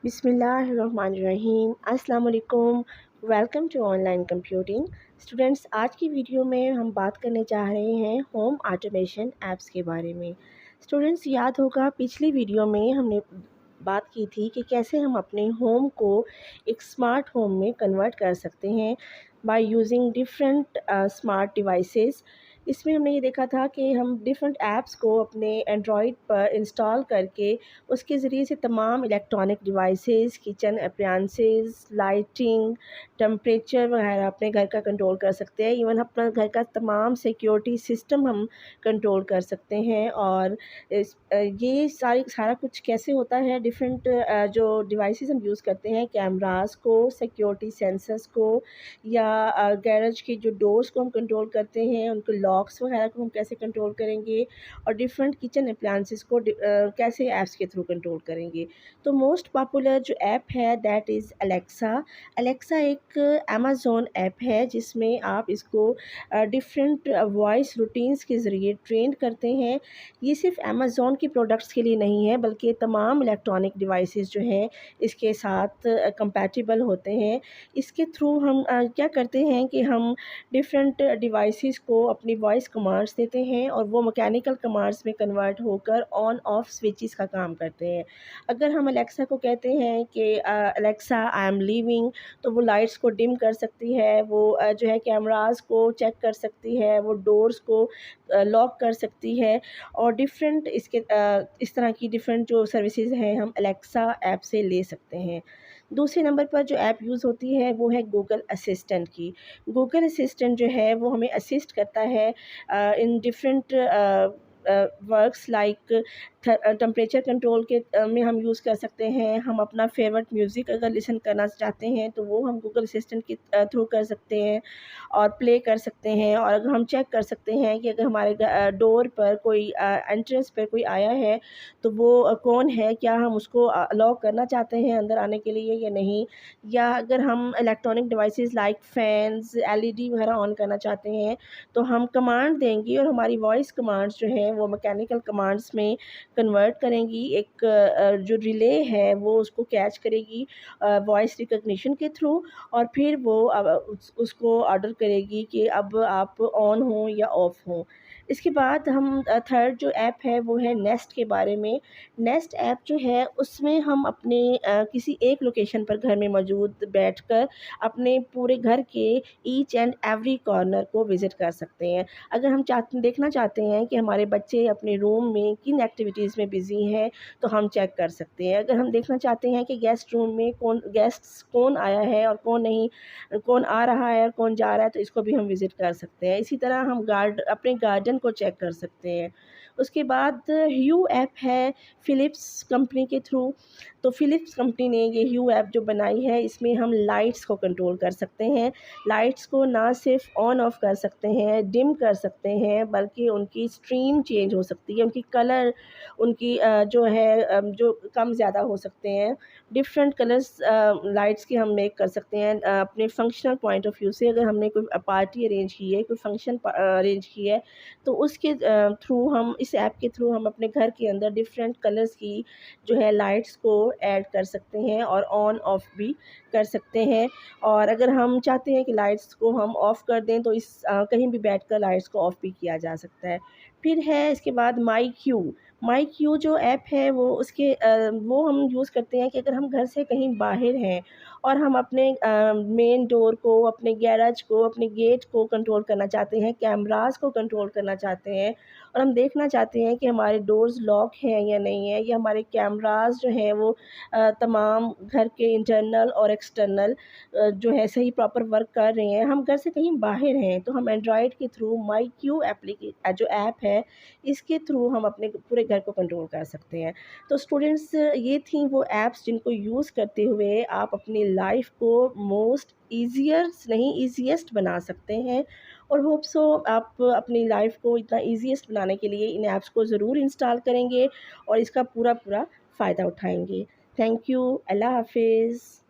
बिस्मिल्लाहिर्रहमानिर्रहीम अस्सलाम वालेकुम। Welcome to online computing. Students, आज की वीडियो में हम बात करने जा रहे हैं होम ऑटोमेशन ऐप्स के बारे में। स्टूडेंट्स, याद होगा पिछली वीडियो में हमने बात की थी कि कैसे हम अपने होम को एक स्मार्ट होम में कन्वर्ट कर सकते हैं by using different smart devices. इसमें हमने ये देखा था कि हम डिफरेंट ऐप्स को अपने एंड्रॉयड पर इंस्टॉल करके उसके ज़रिए से तमाम electronic devices, kitchen appliances, lighting, temperature वगैरह अपने घर का कंट्रोल कर सकते हैं। इवन अपना घर का तमाम सिक्योरिटी सिस्टम हम कंट्रोल कर सकते हैं। और ये सारा कुछ कैसे होता है, डिफरेंट जो डिवाइसेस हम यूज़ करते हैं, कैमरास को, सिक्योरिटी सेंसर्स को, या गैरेज के जो डोर्स को हम कंट्रोल करते हैं, उनको लॉक्स वगैरह को हम कैसे कंट्रोल करेंगे, और डिफरेंट किचन अप्लायंसेस को कैसे ऐप्स के थ्रू कंट्रोल करेंगे। तो मोस्ट पॉपुलर जो ऐप है दैट इज़ अलेक्सा। अलेक्सा एक अमेज़न ऐप है जिसमें आप इसको डिफरेंट वॉइस रूटीन्स के ज़रिए ट्रेन करते हैं। ये सिर्फ अमेज़न के प्रोडक्ट्स के लिए नहीं है, बल्कि तमाम इलेक्ट्रॉनिक डिवाइसेस जो हैं इसके साथ कंपैटिबल होते हैं। इसके थ्रू हम क्या करते हैं कि हम डिफरेंट डिवाइसेस को अपनी वॉइस कमांड्स देते हैं और वो मैकेनिकल कमांड्स में कन्वर्ट होकर ऑन ऑफ स्विचेस का काम करते हैं। अगर हम अलेक्सा को कहते हैं कि अलेक्सा आई एम लीविंग, तो वो लाइट्स को डिम कर सकती है, वो जो है कैमरास को चेक कर सकती है, वो डोर्स को लॉक कर सकती है, और डिफरेंट इस तरह की डिफरेंट जो सर्विसेज हैं हम अलेक्सा ऐप से ले सकते हैं। दूसरे नंबर पर जो ऐप यूज़ होती है वो है गूगल असिस्टेंट की। गूगल असिस्टेंट जो है वो हमें असिस्ट करता है in different works like temperature control के में हम यूज़ कर सकते हैं। हम अपना फेवरेट म्यूज़िक अगर लिसन करना चाहते हैं तो वो हम गूगल असिस्टेंट के थ्रू कर सकते हैं और प्ले कर सकते हैं। और अगर हम चेक कर सकते हैं कि अगर हमारे डोर पर कोई एंट्रेंस पर कोई आया है तो वो कौन है, क्या हम उसको अलाउ करना चाहते हैं अंदर आने के लिए या नहीं। या अगर हम electronic devices like fans, LED वगैरह ऑन करना चाहते हैं तो हम कमांड देंगे और हमारी वॉइस कमांड्स जो हैं वो मैकेनिकल कमांड्स में कन्वर्ट करेंगी। एक जो रिले है वो उसको कैच करेगी वॉइस रिकग्निशन के थ्रू, और फिर वो उसको ऑर्डर करेगी कि अब आप ऑन हो या ऑफ हो। इसके बाद हम थर्ड जो ऐप है वो है नेस्ट के बारे में। नेस्ट ऐप जो है उसमें हम अपने किसी एक लोकेशन पर घर में मौजूद बैठकर अपने पूरे घर के ईच एंड एवरी कॉर्नर को विज़िट कर सकते हैं। अगर हम देखना चाहते हैं कि हमारे बच्चे अपने रूम में किन एक्टिविटीज़ में बिज़ी हैं तो हम चेक कर सकते हैं। अगर हम देखना चाहते हैं कि गेस्ट रूम में गेस्ट्स कौन आया है और कौन नहीं, कौन आ रहा है और कौन जा रहा है, तो इसको भी हम विज़िट कर सकते हैं। इसी तरह हम अपने गार्डन को चेक कर सकते हैं। उसके बाद ह्यू ऐप है फ़िलिप्स कंपनी के थ्रू। तो फ़िलिप्स कंपनी ने ये ह्यू ऐप जो बनाई है इसमें हम लाइट्स को कंट्रोल कर सकते हैं। लाइट्स को ना सिर्फ ऑन ऑफ कर सकते हैं, डिम कर सकते हैं, बल्कि उनकी स्ट्रीम चेंज हो सकती है, उनकी कलर, उनकी जो है जो कम ज़्यादा हो सकते हैं। डिफरेंट कलर्स लाइट्स के हम मेक कर सकते हैं अपने फंक्शनल पॉइंट ऑफ व्यू से। अगर हमने कोई पार्टी अरेंज की है, कोई फंक्शन अरेंज की है, तो उसके थ्रू हम इस ऐप के थ्रू हम अपने घर के अंदर डिफरेंट कलर्स की जो है लाइट्स को ऐड कर सकते हैं और ऑन ऑफ भी कर सकते हैं। और अगर हम चाहते हैं कि लाइट्स को हम ऑफ़ कर दें तो कहीं भी बैठकर लाइट्स को ऑफ़ भी किया जा सकता है। फिर है इसके बाद माई क्यू। माई क्यू जो ऐप है वो हम यूज़ करते हैं कि अगर हम घर से कहीं बाहर हैं और हम अपने मेन डोर को, अपने गैराज को, अपने गेट को कंट्रोल करना चाहते हैं, कैमरास को कंट्रोल करना चाहते हैं, और हम देखना चाहते हैं कि हमारे डोर्स लॉक हैं या नहीं है, या हमारे कैमरास जो हैं वो तमाम घर के इंटरनल और एक्सटर्नल जो है सही प्रॉपर वर्क कर रहे हैं, हम घर से कहीं बाहर हैं, तो हम एंड्रॉयड के थ्रू माई क्यू जो ऐप है इसके थ्रू हम अपने पूरे घर को कंट्रोल कर सकते हैं। तो स्टूडेंट्स, ये थी वो ऐप्स जिनको यूज़ करते हुए आप अपनी लाइफ को मोस्ट ईज़ियर नहीं ईज़ीएस्ट बना सकते हैं। और होप सो आप अपनी लाइफ को इतना ईज़ीएस्ट बनाने के लिए इन ऐप्स को ज़रूर इंस्टॉल करेंगे और इसका पूरा फ़ायदा उठाएँगे। Thank you. अल्लाह हाफ़िज़।